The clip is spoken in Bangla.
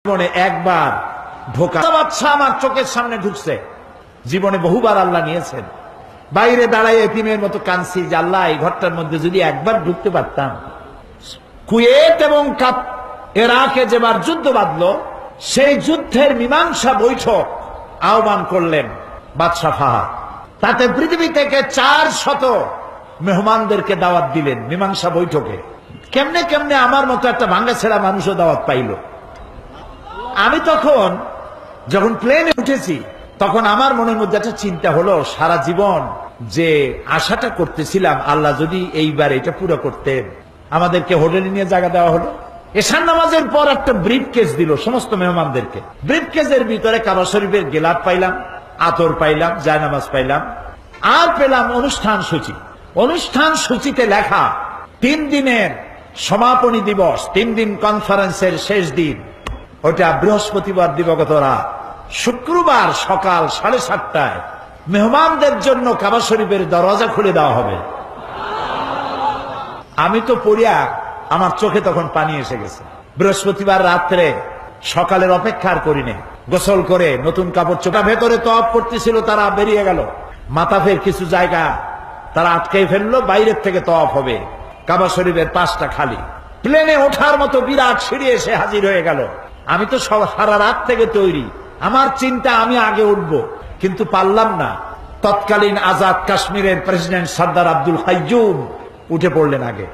জীবনে একবার ঢোকা বাচ্চা আমার চোখের সামনে ঢুকছে। জীবনে বহুবার আল্লাহ নিয়েছেন। বাইরে দাঁড়ায় এতিমের মতো কাঁদছি যে আল্লাহ এই ঘরটার মধ্যে যদি একবার ঢুকতে পারতাম। কুয়েত এবং ইরাকে যেবার যুদ্ধ বাঁধলো, সেই যুদ্ধের মীমাংসা বৈঠক আহ্বান করলেন বাদশাহ ফাহাদ। তাতে পৃথিবী থেকে 400 মেহমানদেরকে দাওয়াত দিলেন মীমাংসা বৈঠকে। কেমনে কেমনে আমার মতো একটা ভাঙ্গা ছেঁড়া মানুষও দাওয়াত পাইল। আমি তখন যখন প্লেনে উঠেছি, তখন আমার মনের মধ্যে একটা চিন্তা হলো, সারা জীবন যে আশাটা করতেছিলাম আল্লাহ যদি এইবার এটা পুরো করতেন। আমাদেরকে হোটেলে নিয়ে জায়গা দেওয়া হলো। এশার নামাজের পর একটা ব্রিফ কেস দিল সমস্ত মেহমানদেরকে। ব্রিফ কেসের ভিতরে কাবা শরীফের গেলাপ পাইলাম, আতর পাইলাম, জায়নামাজ পাইলাম, আর পেলাম অনুষ্ঠান সূচি। অনুষ্ঠান সূচিতে লেখা 3 দিনের সমাপনী দিবস, 3 দিন কনফারেন্সের শেষ দিন, ওটা বৃহস্পতিবার দিবাগত রাত। শুক্রবার সকাল 7:30টায় মেহমানদের জন্য কাবা শরীফের দরজা খুলে দেওয়া হবে। আমি তো পড়িয়া আমার চোখে তখন পানি এসে গেছে। বৃহস্পতিবার রাত্রে সকালের অপেক্ষা আর করিনি, গোসল করে নতুন কাপড় চোপড়, ভেতরে তওয়াফ করতেছিল তারা বেরিয়ে গেল। মাতাফের কিছু জায়গা তারা আটকে ফেললো, বাইরের থেকে তওয়াফ হবে। কাবা শরীফের 5টা খালি। প্লেনে ওঠার মতো বিরাট সিঁড়ি এসে হাজির হয়ে গেল। আমি তো সারা রাত থেকে তৈরি, আমার চিন্তা আমি আগে উঠব, কিন্তু পারলাম না। তৎকালীন আজাদ কাশ্মীরের প্রেসিডেন্ট সর্দার আব্দুল কাইয়ুম উঠে পড়লেন আগে।